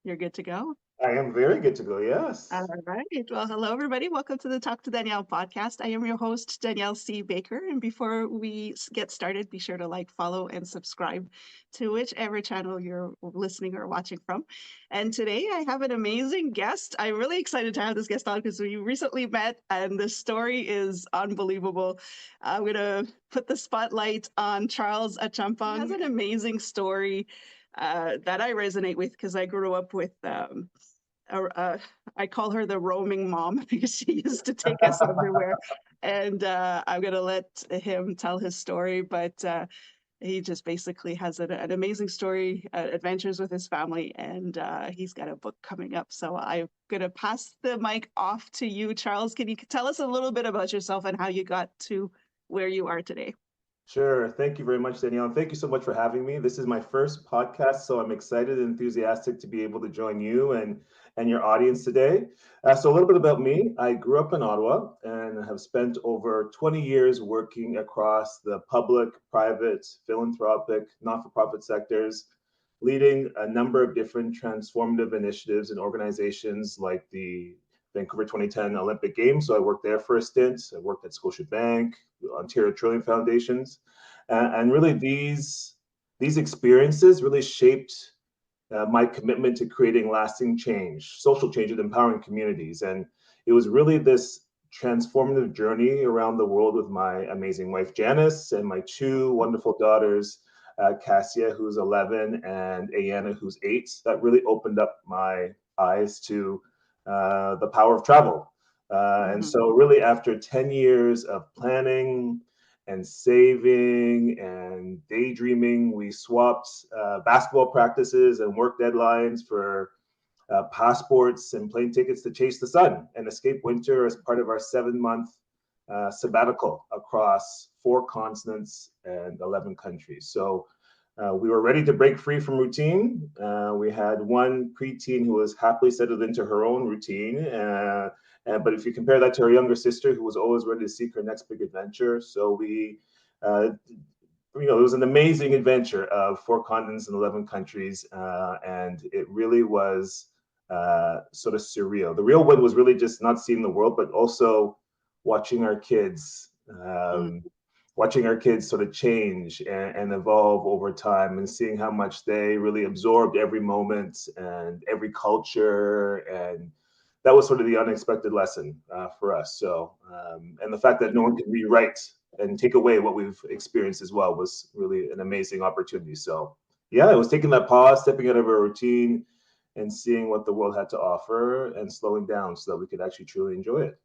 You're good to go. I am very good to go, All yes. right. Well, hello, everybody. Welcome to the Talk to Danielle podcast. I am your host, Danielle C. Baker. And before we get started, be sure to like, follow, and subscribe to whichever channel you're listening or watching from. And today I have an amazing guest. I'm really excited to have this guest on because we recently met and the story is unbelievable. I'm going to put the spotlight on Charles Achampong. He has an amazing story that I resonate with because I grew up with. I call her the roaming mom because she used to take us everywhere. And I'm going to let him tell his story, but he just basically has an amazing story, adventures with his family, and he's got a book coming up. So I'm going to pass the mic off to you, Charles. Can you tell us a little bit about yourself and how you got to where you are today? Sure. Thank you very much, Danielle. And thank you so much for having me. This is my first podcast, so I'm excited and enthusiastic to be able to join you and your audience today. So, a little bit about me. I grew up in Ottawa and have spent over 20 years working across the public, private, philanthropic, not for profit sectors, leading a number of different transformative initiatives and organizations like the Vancouver 2010 Olympic Games. So I worked there for a stint. I worked at Scotiabank, Ontario Trillium Foundations, and really these experiences really shaped my commitment to creating lasting change, social change, and empowering communities. And it was really this transformative journey around the world with my amazing wife Janice and my two wonderful daughters, Cassia, who's 11, and Ayana, who's 8. That really opened up my eyes to the power of travel. And Mhm. so, really, after 10 years of planning and saving and daydreaming, we swapped basketball practices and work deadlines for passports and plane tickets to chase the sun and escape winter as part of our 7 month sabbatical across 4 continents and 11 countries. So we were ready to break free from routine. We had one preteen who was happily settled into her own routine. But if you compare that to her younger sister, who was always ready to seek her next big adventure, so it was an amazing adventure of 4 continents and 11 countries, and it really was sort of surreal. The real win was really just not seeing the world, but also watching our kids Mm. um, watching our kids sort of change and evolve over time, and seeing how much they really absorbed every moment and every culture. And that was sort of the unexpected lesson for us. And the fact that no one can rewrite and take away what we've experienced as well was really an amazing opportunity. So, yeah, it was taking that pause, stepping out of our routine, and seeing what the world had to offer and slowing down so that we could actually truly enjoy it.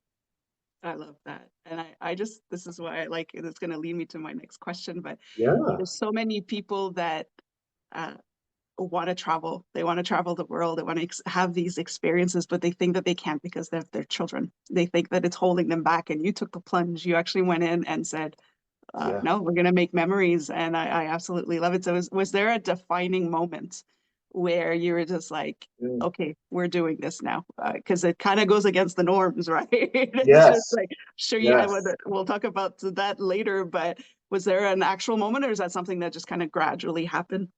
I love that. And I just, this is why I like it. It's going to lead me to my next question. But Yeah. there's so many people that uh, want to travel. They want to travel the world. They want to have these experiences, but they think that they can't because they're their children. They think that it's holding them back. And you took the plunge. You actually went in and said, Yeah. no, we're going to make memories. And I absolutely love it. So was there a defining moment where you were just like, Mm. okay, we're doing this now? Because it kind of goes against the norms, right? It's just Yes. like, sure, yeah, Yes. we'll talk about that later, but was there an actual moment or is that something that just kind of gradually happened?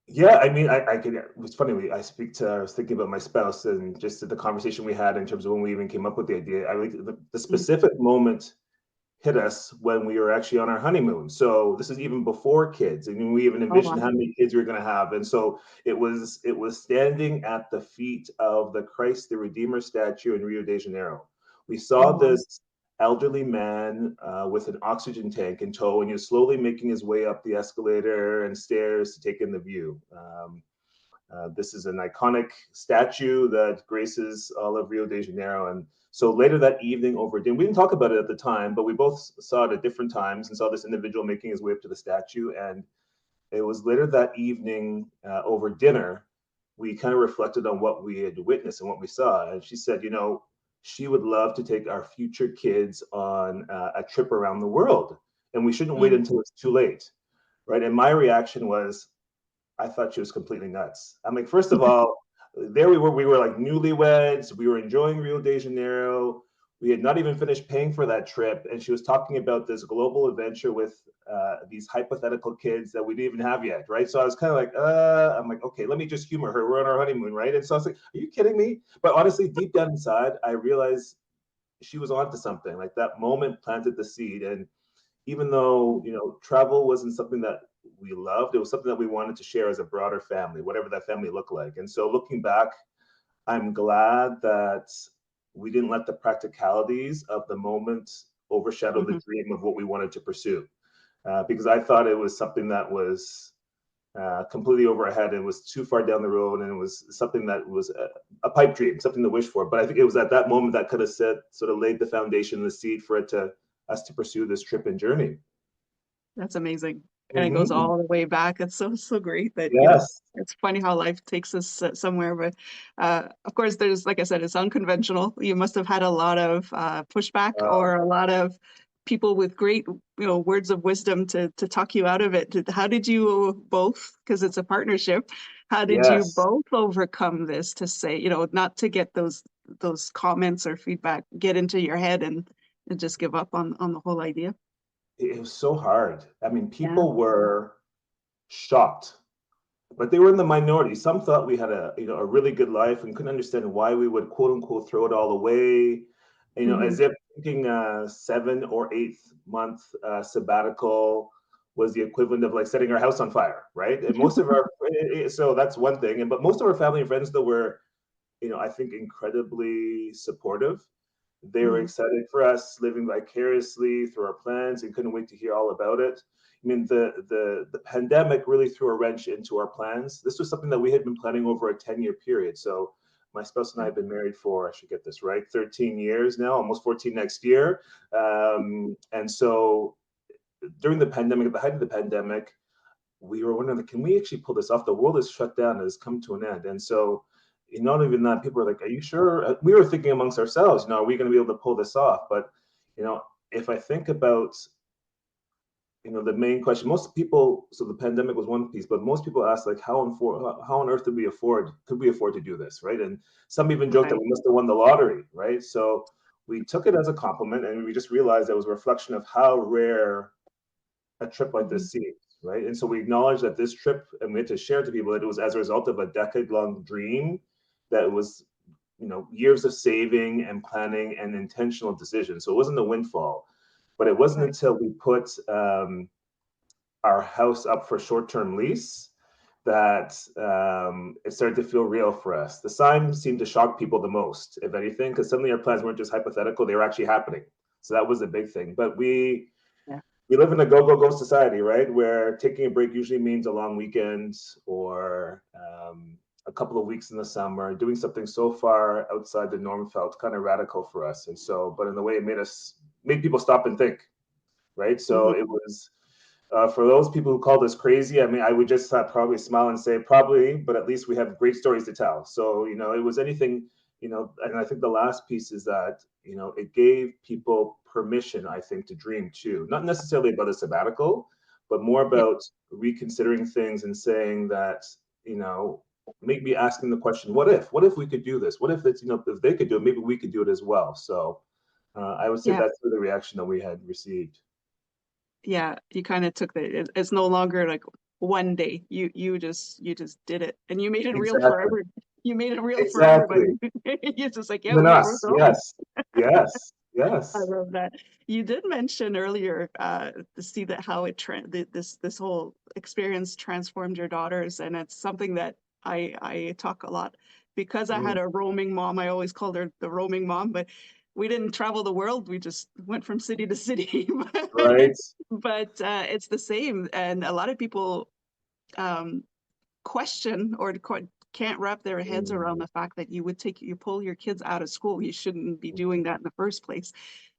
Yeah, I mean, I could. It's funny. I was thinking about my spouse and just the conversation we had in terms of when we even came up with the idea. I like the Mm. specific moment hit us when we were actually on our honeymoon. So this is even before kids, and we even Oh, envisioned wow. how many kids we were going to have. And so it was standing at the feet of the Christ the Redeemer statue in Rio de Janeiro. We Oh, saw wow. this elderly man with an oxygen tank in tow, and he was slowly making his way up the escalator and stairs to take in the view. This is an iconic statue that graces all of Rio de Janeiro. And so later that evening over dinner, we didn't talk about it at the time, but we both saw it at different times and saw this individual making his way up to the statue. And it was later that evening over dinner, we kind of reflected on what we had witnessed and what we saw. And she said, she would love to take our future kids on a trip around the world. And we shouldn't wait Mm. until it's too late. Right. And my reaction was, I thought she was completely nuts. I'm like, first of all, there we were like newlyweds. We were enjoying Rio de Janeiro. we had not even finished paying for that trip, and she was talking about this global adventure with these hypothetical kids that we didn't even have yet, right? So I was kind of like, I'm like, okay, let me just humor her. We're on our honeymoon, right? And so I was like, are you kidding me? But honestly, deep down inside, I realized she was onto something. Like that moment planted the seed, and even though travel wasn't something that we loved, it was something that we wanted to share as a broader family, whatever that family looked like. And so looking back, I'm glad that we didn't let the practicalities of the moment overshadow the Hmm. dream of what we wanted to pursue. Because I thought it was something that was completely over our head. It was too far down the road, and it was something that was a pipe dream, something to wish for. But I think it was at that moment that could have sort of laid the foundation, the seed for us to pursue this trip and journey. That's amazing. And it goes Mm-hmm. all the way back. It's so great that, Yes. it's funny how life takes us somewhere. But of course, there's, like I said, it's unconventional. You must have had a lot of pushback Uh, or a lot of people with great, words of wisdom to talk you out of it. How did you both, because it's a partnership, how did you yes. both overcome this to say, not to get those comments or feedback get into your head and just give up on the whole idea? It was so hard. I mean, Yeah. people were shocked, but they were in the minority. Some thought we had a really good life and couldn't understand why we would quote unquote throw it all away, Hmm. as if thinking a 7 or 8 month sabbatical was the equivalent of like setting our house on fire, right? And most of our so that's one thing, but most of our family and friends though were, I think incredibly supportive. They were Hmm. excited for us living vicariously through our plans and couldn't wait to hear all about it. I mean, the pandemic really threw a wrench into our plans. This was something that we had been planning over a 10-year period. So my spouse and I have been married for, I should get this right, 13 years now, almost 14 next year. And so during the pandemic, at the height of the pandemic, we were wondering, like, can we actually pull this off? The world is shut down, it has come to an end. And so, not even that, people are like, are you sure? We were thinking amongst ourselves, are we going to be able to pull this off? But, if I think about, the main question, most people, so the pandemic was one piece, but most people ask, like, how on earth could we afford to do this, right? And some even joke that Right. we must have won the lottery, right? So we took it as a compliment, and we just realized it was a reflection of how rare a trip like Mhm. this seems, right? And so we acknowledge that this trip, and we had to share to people that it was as a result of a decade-long dream that was, years of saving and planning and intentional decision. So it wasn't a windfall, but it wasn't Right. until we put our house up for short-term lease that it started to feel real for us. The sign seemed to shock people the most, if anything, because suddenly our plans weren't just hypothetical; they were actually happening. So that was a big thing. But Yeah. we live in a go go go society, right? Where taking a break usually means a long weekend or a couple of weeks in the summer. Doing something so far outside the norm felt kind of radical for us, and so, but in the way it made people stop and think, right? So Mhm. it was for those people who called us crazy. I mean, I would just probably smile and say probably, but at least we have great stories to tell. So it was anything, and I think the last piece is that it gave people permission, I think, to dream too, not necessarily about a sabbatical, but more Yeah. about reconsidering things and saying that you know maybe asking the question, what if we could do this? What if it's if they could do it, maybe we could do it as well. So I would say Yeah. that's the reaction that we had received. Yeah. You kind of took it's no longer like one day. You just did it and you made it real Exactly. forever. You made it real for everybody. Exactly. You're just like, yeah, Even we're us. going. Yes. Yes. I Yes. love that. You did mention earlier to see that how this whole experience transformed your daughters, and it's something that I talk a lot because I Mm, had a roaming mom. I always called her the roaming mom, but we didn't travel the world. We just went from city to city. right. But it's the same, and a lot of people um, question or can't wrap their heads around Mm, the fact that you pull your kids out of school. You shouldn't be doing that in the first place.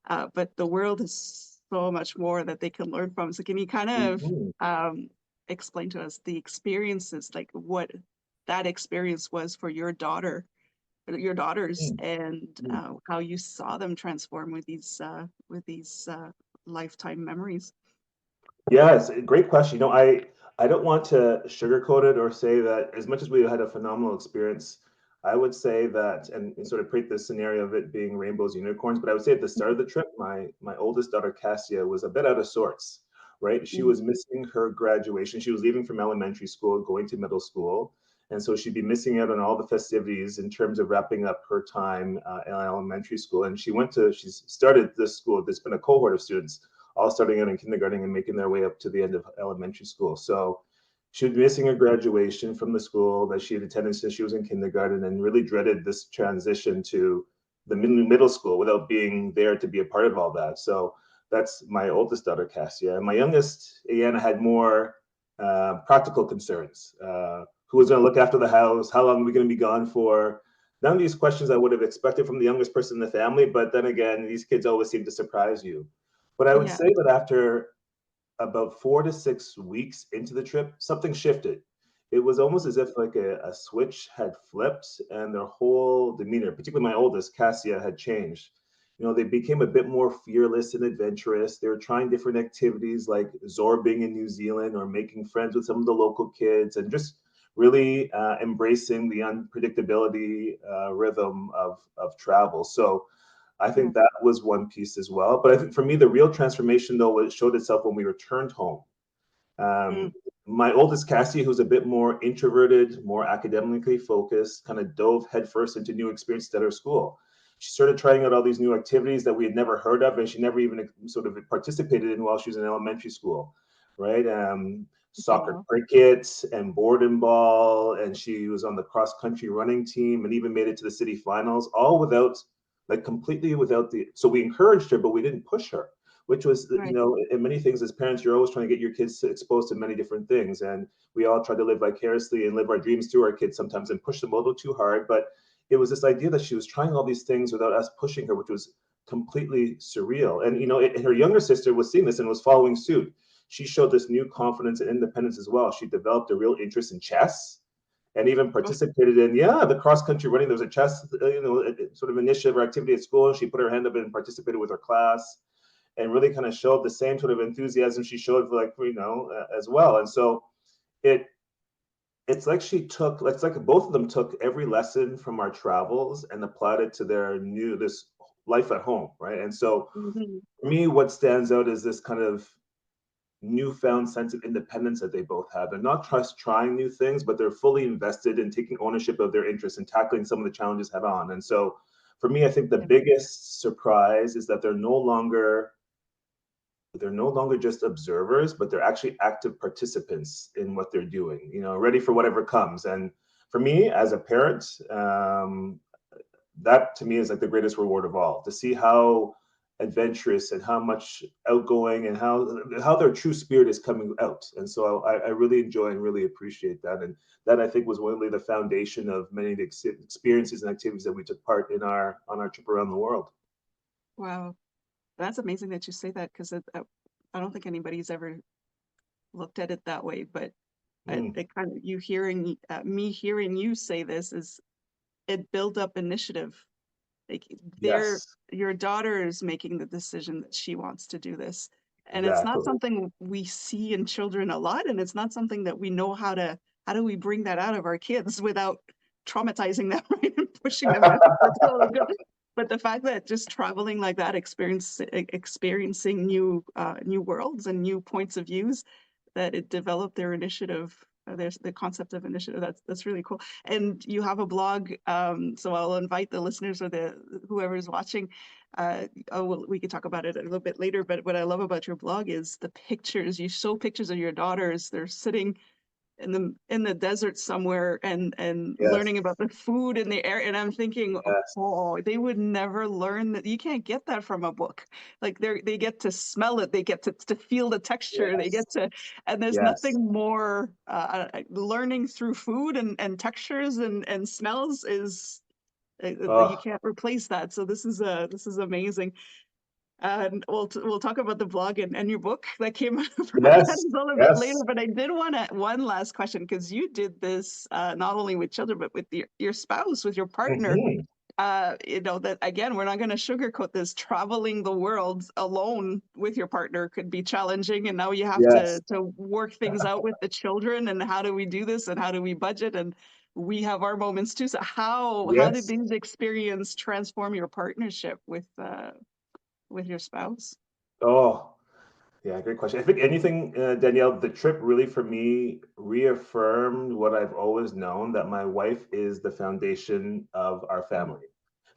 But the world is so much more that they can learn from. So can you kind of mhm, explain to us the experiences, like what that experience was for your daughters, mm, and mm. how you saw them transform with these lifetime memories? Yes, great question. I don't want to sugarcoat it or say that as much as we had a phenomenal experience, I would say that, and sort of create this scenario of it being rainbows, unicorns, but I would say at the start of the trip, my oldest daughter, Cassia, was a bit out of sorts, right? She Mhm. was missing her graduation. She was leaving from elementary school, going to middle school. And so she'd be missing out on all the festivities in terms of wrapping up her time in elementary school. And she started this school. There's been a cohort of students all starting out in kindergarten and making their way up to the end of elementary school. So she was missing her graduation from the school that she had attended since she was in kindergarten, and really dreaded this transition to the middle school without being there to be a part of all that. So that's my oldest daughter, Cassia. And my youngest, Ayana, had more practical concerns. Who was going to look after the house? How long are we going to be gone for? None of these questions I would have expected from the youngest person in the family, but then again, these kids always seem to surprise you. But I would Yeah. say that after about 4 to 6 weeks into the trip, something shifted. It was almost as if like a switch had flipped and their whole demeanor, particularly my oldest, Cassia, had changed. They became a bit more fearless and adventurous. They were trying different activities like zorbing in New Zealand or making friends with some of the local kids and just really embracing the unpredictability rhythm of travel. So I Yeah. think that was one piece as well. But I think for me, the real transformation, though, showed itself when we returned home. Mm. Um, my oldest, Cassie, who's a bit more introverted, more academically focused, kind of dove headfirst into new experiences at her school. She started trying out all these new activities that we had never heard of, and she never even sort of participated in while she was in elementary school, right? Soccer, Wow. cricket, and board and ball, and she was on the cross country running team, and even made it to the city finals, all without, like, completely without the. So we encouraged her, but we didn't push her, which was, Right. in many things as parents, you're always trying to get your kids exposed to many different things. And we all try to live vicariously and live our dreams through our kids sometimes and push them a little too hard. But it was this idea that she was trying all these things without us pushing her, which was completely surreal. And, her younger sister was seeing this and was following suit. She showed this new confidence and independence as well. She developed a real interest in chess and even Oh, participated in, yeah, the cross country running. There was a chess sort of initiative or activity at school, and she put her hand up and participated with her class and really kind of showed the same sort of enthusiasm she showed for, like, as well. And so it it's like both of them took every lesson from our travels and applied it to this life at home, right? And so mhm. for me, what stands out is this kind of newfound sense of independence that they both have. They're not just trying new things, but they're fully invested in taking ownership of their interests and tackling some of the challenges head on. And so for me, I think the Yeah. biggest surprise is that they're no longer just observers, but they're actually active participants in what they're doing, ready for whatever comes. And for me, as a parent, that to me is like the greatest reward of all, to see how adventurous and how much outgoing and how their true spirit is coming out. And so I really enjoy and really appreciate that. And that, I think, was really the foundation of many of the experiences and activities that we took part in on our trip around the world. Wow. That's amazing that you say that because I don't think anybody's ever looked at it that way. But Mm, it kind of me hearing you say this is it build up initiative. Like yes, your daughter is making the decision that she wants to do this. And it's not exactly. something we see in children a lot, and it's not something that we know how do we bring that out of our kids without traumatizing them, right? And pushing them out. That's totally good. But the fact that just traveling like that, experiencing new worlds and new points of views, that it developed their initiative. There's the concept of initiative. That's really cool. And you have a blog, so I'll invite the listeners or the whoever's watching. We could talk about it a little bit later. But what I love about your blog is the pictures. You show pictures of your daughters. They're sitting in the desert somewhere and Yes, learning about the food in the air. And I'm thinking, yes, oh, they would never learn that. You can't get that from a book. Like they get to smell it, they get to feel the texture, they yes, get to, and there's yes. nothing more learning through food and textures and smells is you Oh, can't replace that. So this is amazing. And we'll talk about the blog and your book that came out from that yes, a little bit later. yes. But I did want to one last question because you did this not only with children but with your spouse, with your partner. Hmm. That again, we're not going to sugarcoat this. Traveling the world alone with your partner could be challenging, and now you have Yes. to work things out with the children. And how do we do this? And how do we budget? And we have our moments too. So how did Yes. these experience transform your partnership with your spouse? Oh, yeah, great question. I think anything, Danielle, the trip really for me reaffirmed what I've always known, that my wife is the foundation of our Mm. family.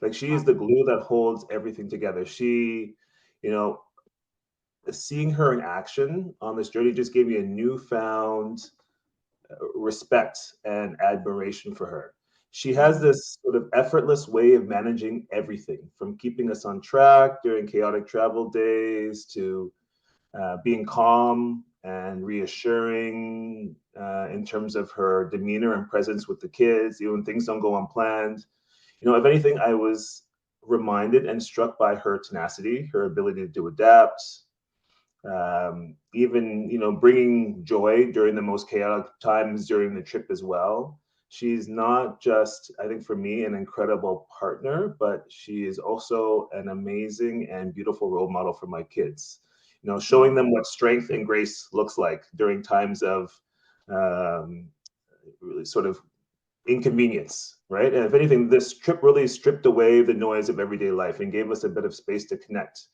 Like she is Wow. the glue that holds everything together. You know, seeing her in action on this journey just gave me a newfound respect and admiration for her. She has Mm. this sort of effortless way of managing everything, from keeping us on track during chaotic travel days to being calm and reassuring in terms of her demeanor and presence with the kids, even when things don't go unplanned. If anything, I was reminded and struck by her tenacity, her ability to adapt, even bringing joy during the most chaotic times during the trip as well. She's not just, I think, for me, an incredible partner, but she is also an amazing and beautiful role model for my kids. Showing Oh, them what strength and grace looks like during times of um, really sort of inconvenience, right? And if anything, this trip really stripped away the noise of everyday life and gave us a bit of space to connect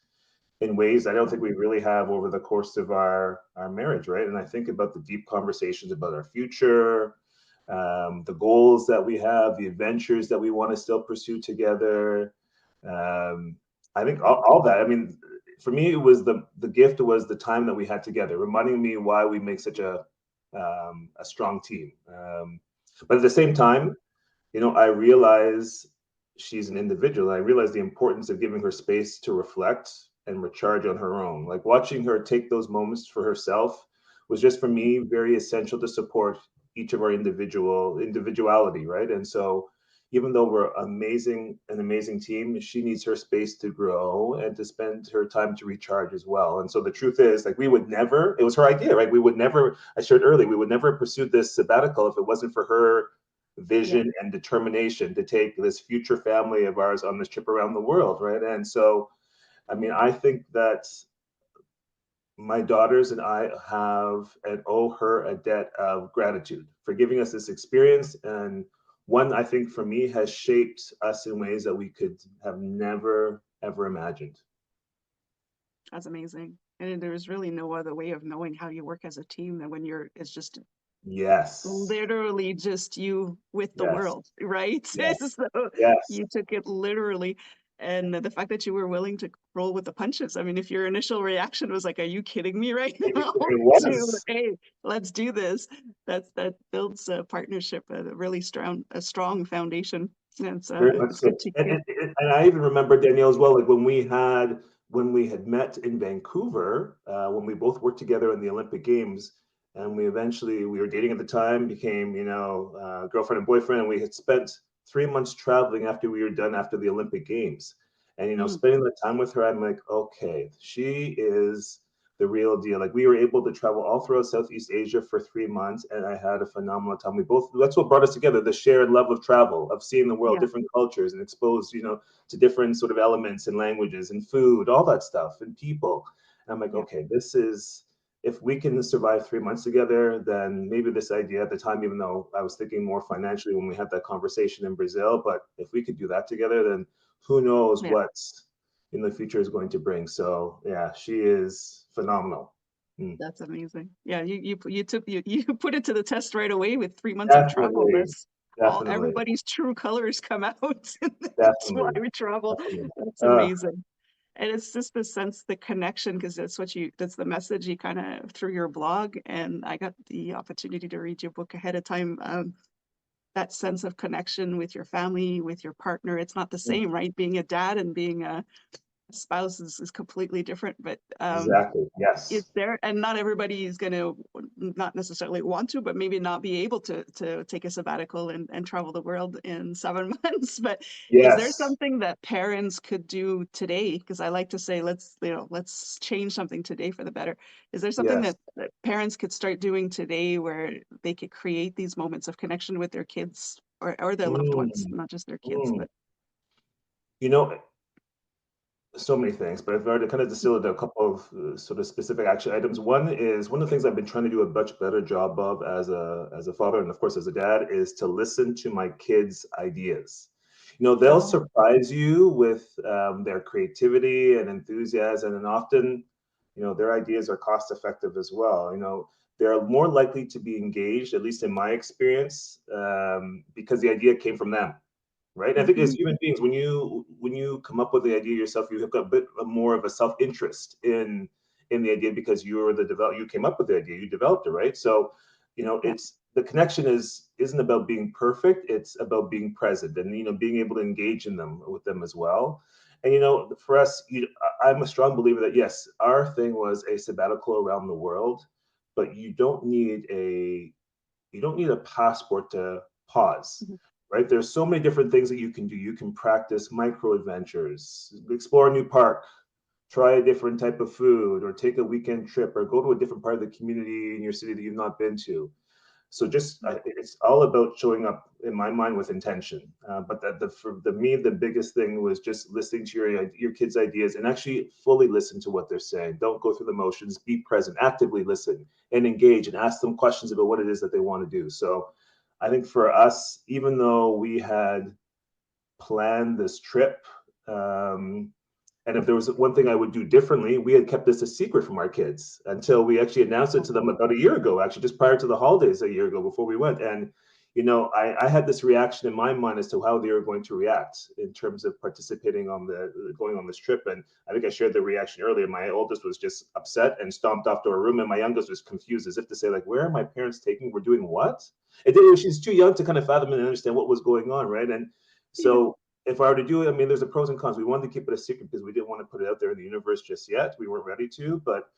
in ways I don't think we really have over the course of our marriage, right? And I think about the deep conversations about our future, the goals that we have, the adventures that we want to still pursue together. Um, I think all that. I mean, for me, it was the gift was the time that we had together, reminding me why we make such a strong team. But at the same time, I realize she's an individual. I realize the importance of giving her space to reflect and recharge on her own. Like watching her take those moments for herself was just for me very essential to support each of our individuality, right? And so even though we're an amazing team, she needs her space to grow and to spend her time to recharge as well. And so the truth is, like, we would never, it was her idea, right? We would never, I shared earlier, we would never have pursued this sabbatical if it wasn't for her yeah, vision and determination to take this future family of ours on this trip around the world, right? And so, I mean, I think that my daughters and I have and owe her a debt of gratitude for giving us this experience. And one, I think, for me, has shaped us in ways that we could have never, ever imagined. that's amazing. And there's really no other way of knowing how you work as a team than when it's just Yes, literally just you with the yes, world, right? yes, So yes. you took it literally. And the fact that you were willing to roll with the punches. I mean, if your initial reaction was like, "Are you kidding me right now?" It to was. hey, let's do this. That builds a partnership, a really strong foundation. And Very much it's so. good to And, hear. and, and I even remember Danielle as well, like when we had met in Vancouver, when we both worked together in the Olympic Games, and we were dating at the time, became girlfriend and boyfriend, and we had spent 3 months traveling after we were done after the Olympic Games, and Mm, spending that time with her, I'm like, okay, she is the real deal. Like we were able to travel all throughout Southeast Asia for 3 months, and I had a phenomenal time. That's what brought us together, the shared love of travel, of seeing the world, yeah, different cultures, and exposed, to different sort of elements and languages and food, all that stuff, and people. And I'm like, yeah, okay, this is if we can survive 3 months together, then maybe this idea at the time, even though I was thinking more financially when we had that conversation in Brazil, but if we could do that together, then who knows yeah. what in the future is going to bring. So yeah, she is phenomenal. Mm. That's amazing. Yeah, you put it to the test right away with 3 months of travel. Definitely, That's all definitely, everybody's true colors come out. And that's why definitely, we travel. definitely. That's Uh, amazing. And it's just the sense, the connection, because that's the message you kind of through your blog. And I got the opportunity to read your book ahead of time. That sense of connection with your family, with your partner, it's not the mm, same, right? Being a dad and being a spouse is completely different, but exactly. it's Yes. there, and not everybody is going to not necessarily want to, but maybe not be able to take a sabbatical and travel the world in 7 months. But is there Yes. something that parents could do today? Because I like to say, let's change something today for the better. Is there something Yes. that parents could start doing today where they could create these moments of connection with their kids or their loved ones, Mm, not just their kids, mm. but You know, So many things, but I've already kind of distilled a couple of sort of specific action items. One is one of the things I've been trying to do a much better job of as a father and of course as a dad is to listen to my kids' ideas. You know, they'll Oh, surprise you with their creativity and enthusiasm, and often, you know, their ideas are cost effective as well. You know, they're more likely to be engaged, at least in my experience, because the idea came from them, right? I think as mhm, human beings, when you come up with the idea yourself, you have got a bit more of a self interest in the idea because you were the develop you came up with the idea, you developed it, right? So, you know, yeah. it's the connection isn't about being perfect; it's about being present and you know being able to engage in them with them as well. And you know, for us, I'm a strong believer that yes, our thing was a sabbatical around the world, but you don't need a passport to pause, Mhm. right? There's so many different things that you can do. You can practice micro adventures, explore a new park, try a different type of food, or take a weekend trip, or go to a different part of the community in your city that you've not been to. So just it's all about showing up in my mind with intention. But that the for the me the biggest thing was just listening to your kids' ideas and actually fully listen to what they're saying. Don't go through the motions. Be present. Actively listen and engage and ask them questions about what it is that they want to do. So I think for us, even though we had planned this trip, um, and if there was one thing I would do differently, we had kept this a secret from our kids until we actually announced it to them Oh, about a year ago, actually, just prior to the holidays a year ago before we went. And, you know, I had this reaction in my mind as to how they were going to react in terms of participating on the going on this trip. And I think I shared the reaction earlier. My oldest was just upset and stomped off to her room, and my youngest was confused as if to say, like, where are my parents taking? We're doing what? She's too young to kind of fathom and understand what was going on, right? And yeah. so if I were to do it, I mean, there's a pros and cons. We wanted to keep it a secret because we didn't want to put it out there in the universe just yet. We weren't ready to, but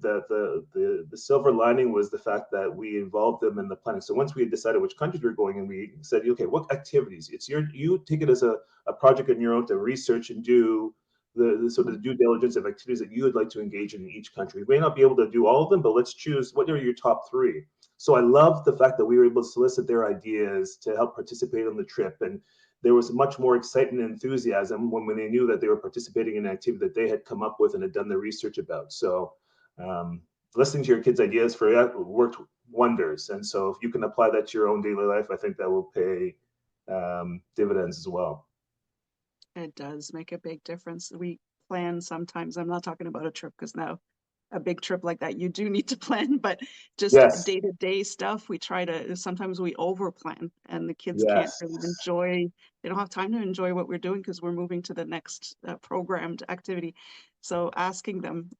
the silver lining was the fact that we involved them in the planning. So once we had decided which countries we were going, and we said, okay, what activities? It's you take it as a project on your own to research and do the sort of Mhm. the due diligence of activities that you would like to engage in each country. We may not be able to do all of them, but let's choose what are your top three. So I love the fact that we were able to solicit their ideas to help participate on the trip, and there was much more excitement and enthusiasm when they knew that they were participating in an activity that they had come up with and had done the research about. So um, listening to your kids' ideas for that worked wonders. And so if you can apply that to your own daily life, I think that will pay dividends as well. It does make a big difference. We plan sometimes. I'm not talking about a trip because now a big trip like that you do need to plan, but just Yes, day-to-day stuff, we try to sometimes we over plan and the kids can't yes, really enjoy, they don't have time to enjoy what we're doing because we're moving to the next programmed activity. So asking them,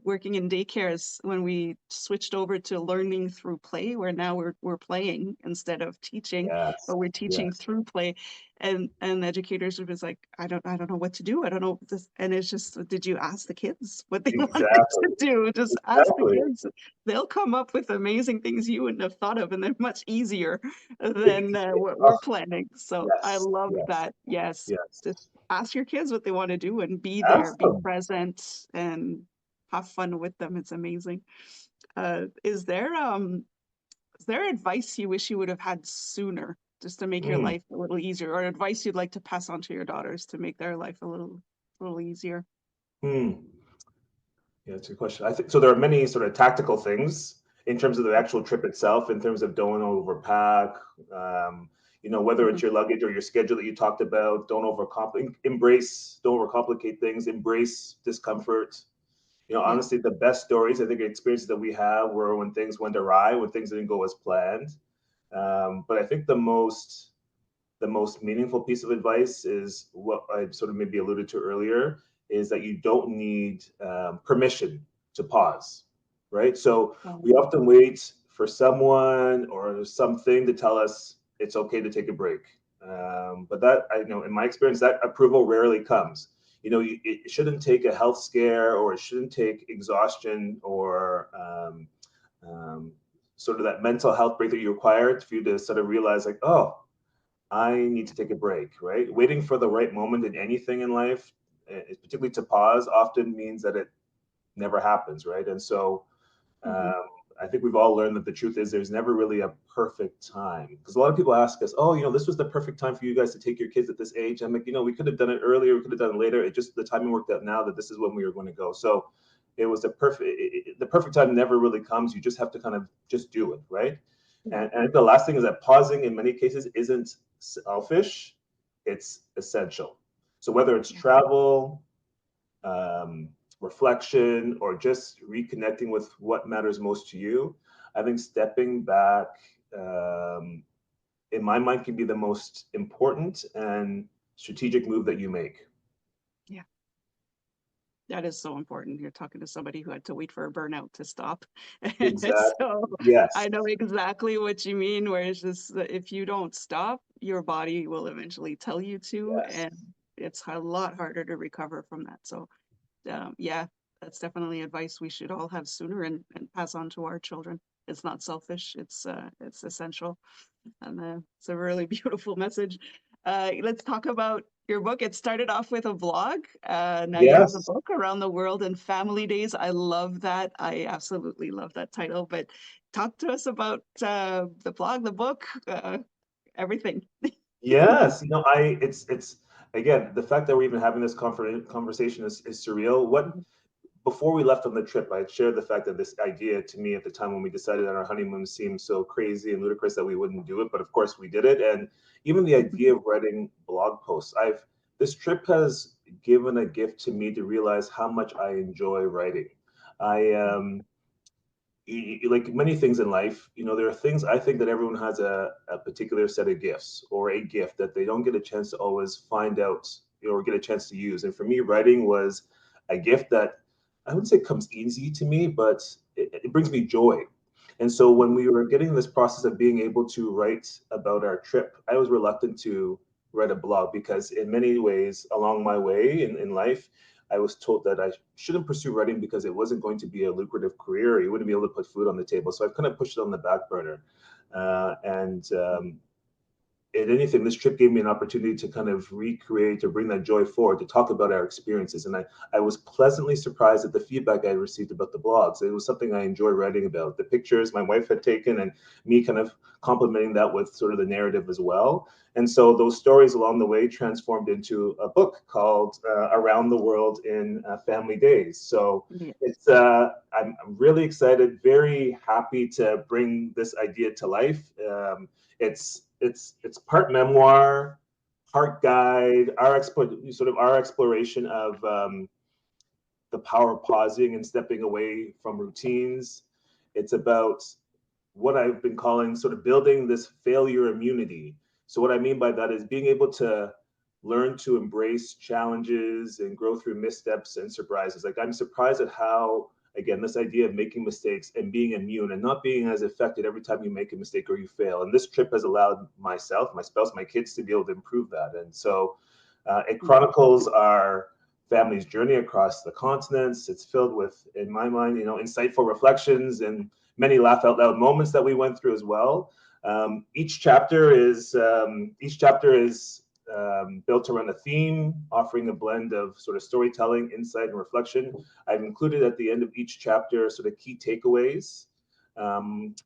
working in daycares, when we switched over to learning through play, where now we're playing instead of teaching, yes, but we're teaching yes, through play, and educators are just like, I don't know what to do. I don't know this. And it's just, did you ask the kids what they wanted to exactly, do? Just ask the exactly, kids. They'll come up with amazing things you wouldn't have thought of, and they're much easier than what oh, we're planning. So I yes, love yes, that. Yes, yes. just ask your kids what they want to do and be there, Ask be them. present, and have fun with them. It's amazing. Uh, is there um is there advice you wish you would have had sooner just to make your Hmm. life a little easier, or advice you'd like to pass on to your daughters to make their life a little easier? Hmm. Yeah, that's a good question. I think so. There are many sort of tactical things in terms of the actual trip itself, in terms of don't overpack. You know, whether Mhm. it's your luggage or your schedule that you talked about, don't overcomplicate. Embrace, don't overcomplicate things. Embrace discomfort. You know, Yeah. honestly, the best stories I think experiences that we have were when things went awry, when things didn't go as planned. But I think the most meaningful piece of advice is what I sort of maybe alluded to earlier is that you don't need permission to pause, right? So we Um, often wait for someone or something to tell us it's okay to take a break. But that, I know in my experience, that approval rarely comes. You know, it shouldn't take a health scare or it shouldn't take exhaustion or sort of that mental health break that you require for you to sort of realize, like, oh, I need to take a break, right? Waiting for the right moment in anything in life, particularly to pause, often means that it never happens, right? And so mhm. I think we've all learned that the truth is there's never really a perfect time. Because a lot of people ask us, oh, this was the perfect time for you guys to take your kids at this age. I'm like, we could have done it earlier, we could have done it later. It just, the timing worked out now that this is when we were going to go. So it was the perfect time never really comes. You just have to kind of just do it, right? Yeah. And the last thing is that pausing in many cases isn't selfish, it's essential. So whether it's Yeah. travel, um, reflection, or just reconnecting with what matters most to you, I think stepping back, um, in my mind, can be the most important and strategic move that you make. Yeah. That is so important. You're talking to somebody who had to wait for a burnout to stop. Exactly. So I Yes. know exactly what you mean, where it's just that if you don't stop, your body will eventually tell you to, Yes. and it's a lot harder to recover from that. So yeah, that's definitely advice we should all have sooner and pass on to our children. It's not selfish. It's essential, and it's a really beautiful message. Let's talk about your book. It started off with a vlog. Now you have a Yes. book, Around the World in Family Days. I love that. I absolutely love that title. But talk to us about the blog, the book, everything. Yes. It's again, the fact that we're even having this conversation is surreal. What Before we left on the trip, I had shared the fact that this idea to me at the time when we decided on our honeymoon seemed so crazy and ludicrous that we wouldn't do it. But of course we did it. And even the idea of writing blog posts, this trip has given a gift to me to realize how much I enjoy writing. I like many things in life, there are things I think that everyone has a particular set of gifts or a gift that they don't get a chance to always find out, or get a chance to use. And for me, writing was a gift that I wouldn't say comes easy to me, but it brings me joy. And so when we were getting this process of being able to write about our trip, I was reluctant to write a blog because in many ways along my way in life, I was told that I shouldn't pursue writing because it wasn't going to be a lucrative career. You wouldn't be able to put food on the table. So I've kind of pushed it on the back burner. And If anything, this trip gave me an opportunity to kind of recreate, to bring that joy forward, to talk about our experiences. And I was pleasantly surprised at the feedback I received about the blogs. It was something I enjoy writing about. The pictures my wife had taken, and me kind of complementing that with sort of the narrative as well. And so those stories along the way transformed into a book called Around the World in Family Days. So Yes. I'm really excited, very happy to bring this idea to life. It's part memoir, part guide, our exploration of the power of pausing and stepping away from routines. It's about what I've been calling sort of building this failure immunity. So what I mean by that is being able to learn to embrace challenges and grow through missteps and surprises. Like I'm surprised at how, again, this idea of making mistakes and being immune and not being as affected every time you make a mistake or you fail. And this trip has allowed myself, my spouse, my kids to be able to improve that. And so it chronicles our family's journey across the continents. It's filled with, in my mind, insightful reflections and many laugh out loud moments that we went through as well. Each chapter is built around a theme, offering a blend of sort of storytelling, insight, and reflection. I've included at the end of each chapter sort of key takeaways, um,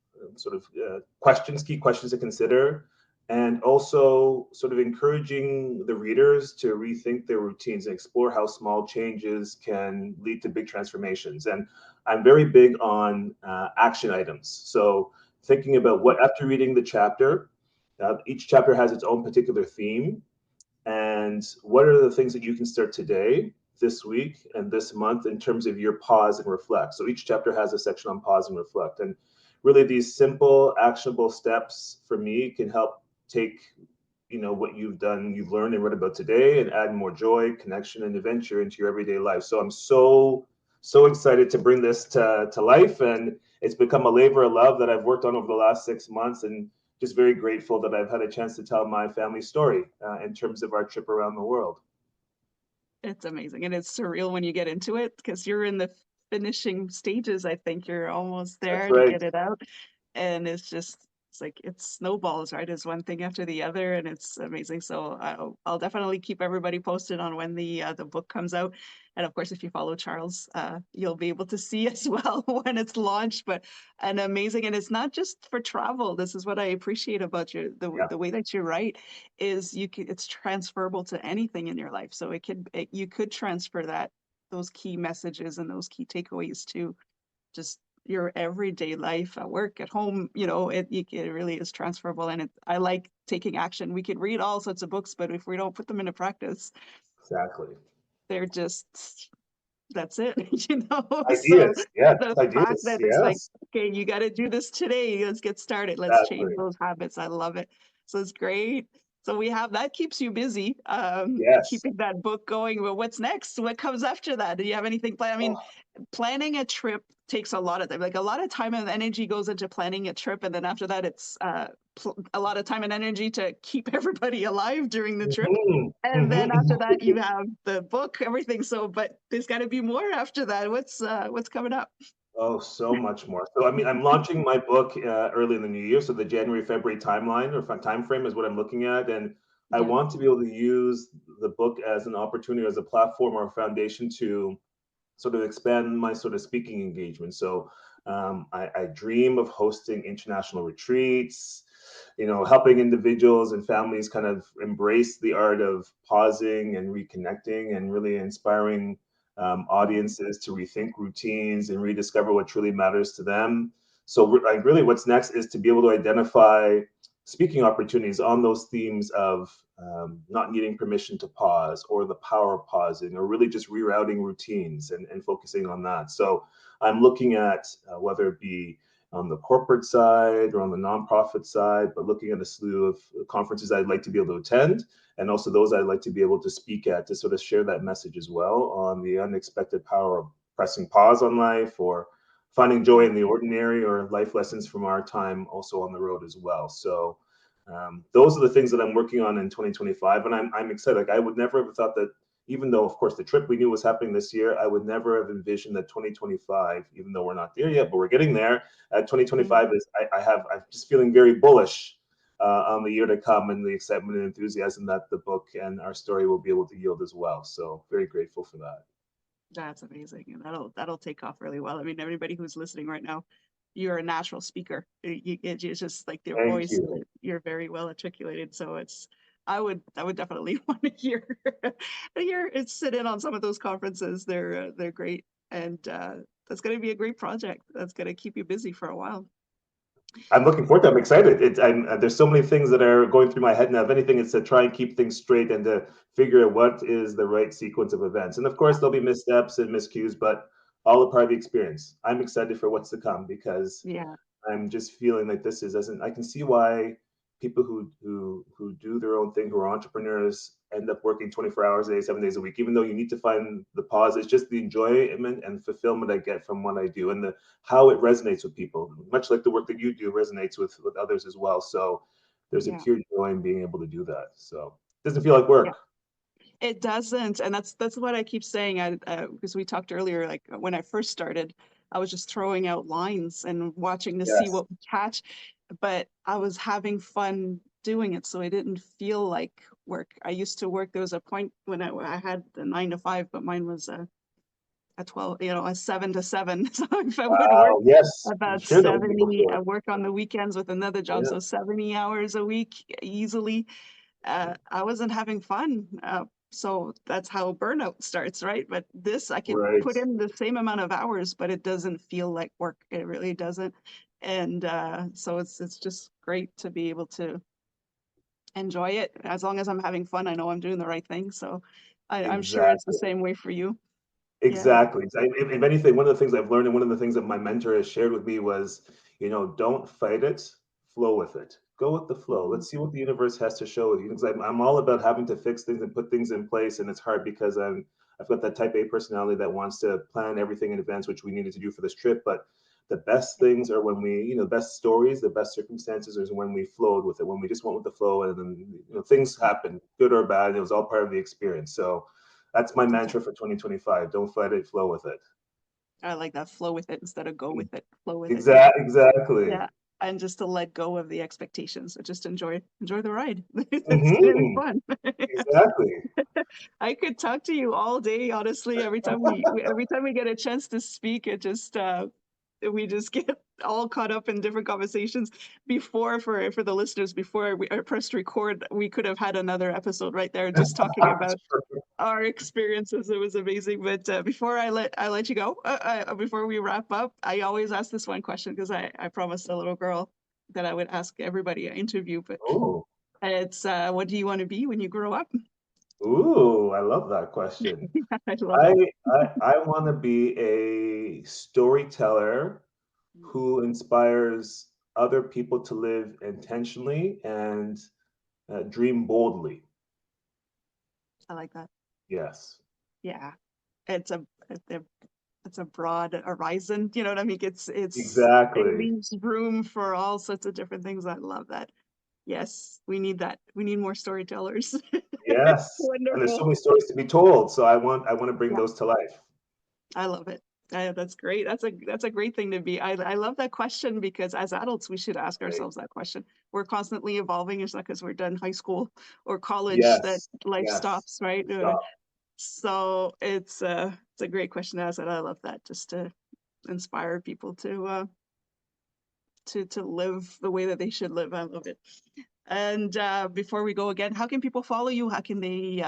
key questions to consider, and also sort of encouraging the readers to rethink their routines and explore how small changes can lead to big transformations. And I'm very big on action items. So thinking about what, after reading the chapter, each chapter has its own particular theme. And what are the things that you can start today, this week, and this month in terms of your pause and reflect? So each chapter has a section on pause and reflect. And really these simple, actionable steps for me can help take what you've learned and read about today, and add more joy, connection, and adventure into your everyday life. So I'm so excited to bring this to life, and it's become a labor of love that I've worked on over the last 6 months, and just very grateful that I've had a chance to tell my family story in terms of our trip around the world. It's amazing, and it's surreal when you get into it because you're in the finishing stages. I think you're almost That's there to right. get it out, and it's just it's like it snowballs, right? It's one thing after the other, and it's amazing. So I'll definitely keep everybody posted on when the book comes out. And of course, if you follow Charles, you'll be able to see as well when it's launched. But an amazing, and it's not just for travel. This is what I appreciate about you, Yeah, the way that you write is it's transferable to anything in your life. So you could transfer those key messages and those key takeaways to just your everyday life at work, at home. It really is transferable, and I like taking action. We could read all sorts of books, but if we don't put them into practice, exactly. they're just that's it. So Ideas, yes, the fact ideas, that it's like, yes, okay, you got to do this today, let's get started, let's change exactly. those habits. I love it. So it's great. So we have that keeps you busy, Yes. keeping that book going. But what's next? What comes after that? Do you have anything planned? I mean, Oh, planning a trip takes a lot of time. Like a lot of time and energy goes into planning a trip, and then after that, it's a lot of time and energy to keep everybody alive during the trip. mhm, And then mhm. after that, you have the book, everything. So, but there's got to be more after that. What's coming up? Oh, so much more. So, I mean, I'm launching my book early in the new year. So, the January, February timeline or time frame is what I'm looking at. And I Yeah. want to be able to use the book as an opportunity, as a platform or a foundation to sort of expand my sort of speaking engagement. So I dream of hosting international retreats, helping individuals and families kind of embrace the art of pausing and reconnecting and really inspiring audiences to rethink routines and rediscover what truly matters to them. So like really what's next is to be able to identify speaking opportunities on those themes of not needing permission to pause or the power of pausing or really just rerouting routines and focusing on that. So I'm looking at whether it be on the corporate side or on the nonprofit side, but looking at a slew of conferences I'd like to be able to attend and also those I'd like to be able to speak at to sort of share that message as well on the unexpected power of pressing pause on life or finding joy Yeah. in the ordinary or life lessons from our time also on the road as well. So those are the things that I'm working on in 2025, and I'm excited. Like I would never have thought that, even though of course the trip we knew was happening this year, I would never have envisioned that 2025, even though we're not there yet, but we're getting there. Yeah. 2025 is I'm just feeling very bullish on the year to come and the excitement and enthusiasm that the book and our story will be able to yield as well. So very grateful for that. That's amazing, and that'll take off really well. I mean, everybody who's listening right now, you're a natural speaker. It's just like your Thank voice. you. You're very well articulated. So I would definitely want to hear it sit in on some of those conferences. They're great, and that's going to be a great project. That's going to keep you busy for a while. I'm looking forward to it. I'm excited. There's so many things that are going through my head now. If anything, it's to try and keep things straight and to figure out what is the right sequence of events. And of course, there'll be missteps and miscues, but all a part of the experience. I'm excited for what's to come because Yeah, I'm just feeling like this is as I can see why people who do their own thing, who are entrepreneurs, end up working 24 hours a day, 7 days a week. Even though you need to find the pause, it's just the enjoyment and fulfillment I get from what I do, and the how it resonates with people. Much like the work that you do resonates with others as well. So there's a yeah, pure joy in being able to do that. So it doesn't feel like yeah. work. It doesn't, and that's what I keep saying. Because we talked earlier, like when I first started, I was just throwing out lines and watching to see Yes. what would catch, but I was having fun doing it, so it didn't feel like work. I used to work. There was a point when I had the 9 to 5, but mine was a 12, a 7 to 7. So if I would work Wow. Yes. You about shared that with me 70, I before. work on the weekends with another job, Yeah. so 70 hours a week easily. I wasn't having fun. So that's how burnout starts, right? But this, I could Right. put in the same amount of hours, but it doesn't feel like work. It really doesn't. And so it's just great to be able to enjoy it. As long as I'm having fun, I know I'm doing the right thing. So I'm sure it's the Exactly. same way for you. Yeah. Exactly. If anything, one of the things I've learned and one of the things that my mentor has shared with me was, don't fight it, flow with it. Go with the flow. Mhm. Let's see what the universe has to show you. Because I'm all about having to fix things and put things in place, and it's hard because I've got that type A personality that wants to plan everything in advance, which we needed to do for this trip. But the best things are when the best stories, the best circumstances is when we flowed with it, when we just went with the flow, and then things happen, good or bad. It was all part of the experience. So that's my mantra for 2025. Don't fight it, flow with it. I like that. Flow with it instead of go with it. Flow with it. Yeah. Exactly. Yeah. and just to let go of the expectations. So just enjoy the ride. It's gonna be Hmm. fun. Exactly. I could talk to you all day, honestly. Every time we get a chance to speak, it just we just get all caught up in different conversations. Before, for the listeners, before I pressed record, we could have had another episode right there just talking about our experiences. It was amazing. But before I let you go, before we wrap up, I always ask this one question because I promised a little girl that I would ask everybody I interview. But Oh, it's what do you want to be when you grow up? ooh, I love that question. I love I it. I want to be a storyteller who inspires other people to live intentionally and dream boldly. I like that. Yes, Yeah, it's a it's a broad horizon. You know what I mean? It exactly. leaves room for all sorts of different things. I love that. Yes, we need that. We need more storytellers. Yes, and there's so Wonderful. many stories to be told. So I want to bring Yeah, those to life. I love it. That's great. That's a great thing to be. I love that question because as adults we should ask Right. ourselves that question. We're constantly evolving. It's not because we're done high school or college that Yes, life yes. stops, right? Stop. So it's a great question to ask, and I love that just to inspire people to live the way that they should live. I love it. And before we go again, how can people follow you? How can they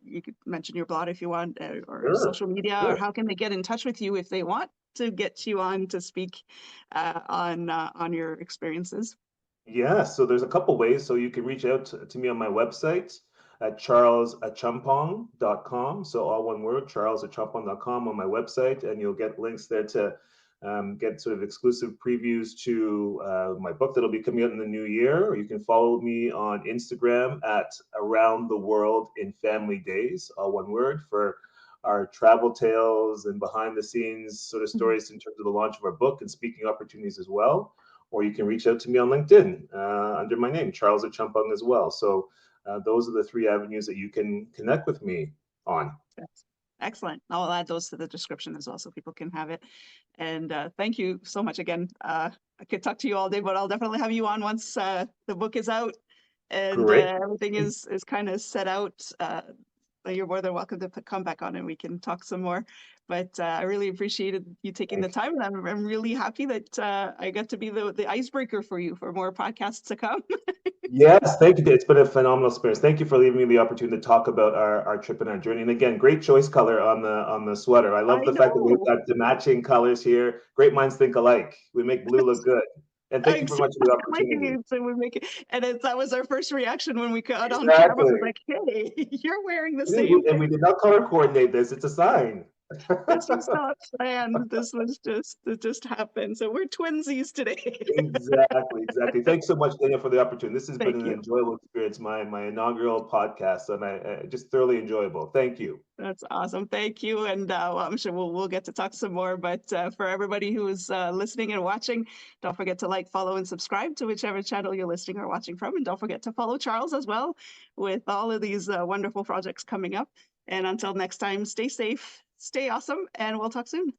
you could mention your blog if you want, or Sure, social media, or sure. how can they get in touch with you if they want to get you on to speak on your experiences? Yeah, so there's a couple ways. So you can reach out to me on my website at charlesachampong.com. So all one word, charlesachampong.com on my website, and you'll get links there to get sort of exclusive previews to my book that'll be coming out in the new year. Or you can follow me on Instagram at Around the World in Family Days, all one word, for our travel tales and behind the scenes sort of Mhm. stories in terms of the launch of our book and speaking opportunities as well. Or you can reach out to me on LinkedIn under my name, Charles Achampong, as well. So those are the three avenues that you can connect with me on. That's excellent. I'll add those to the description as well so people can have it. And thank you so much again. I could talk to you all day, but I'll definitely have you on once the book is out and Great. everything is kind of set out. You're more than welcome to come back on and we can talk some more. But I really appreciated you taking the Thank you. time, and I'm really happy that I got to be the icebreaker for you for more podcasts to come. Yes, thank you. It's been a phenomenal experience. Thank you for leaving me the opportunity to talk about our trip and our journey. And again, great choice color on the sweater. I love I the fact that we've know. got the matching colors here. Great minds think alike. We make blue look good. And thank you very much for the opportunity. So we make it, and that was our first reaction when we got on camera. It was Exactly. like, "Hey, you're wearing the We did, same and we thing." did not color coordinate this. It's a sign. This was not planned. This was just it just happened. So we're twinsies today. Exactly, exactly. Thanks so much, Daniel, for the opportunity. This has been Thank an you. enjoyable experience, my inaugural podcast, and I just thoroughly enjoyable. Thank you. That's awesome. Thank you. And well, I'm sure we'll get to talk some more. But for everybody who's listening and watching, don't forget to like, follow, and subscribe to whichever channel you're listening or watching from. And don't forget to follow Charles as well with all of these wonderful projects coming up. And until next time, stay safe, stay awesome, and we'll talk soon.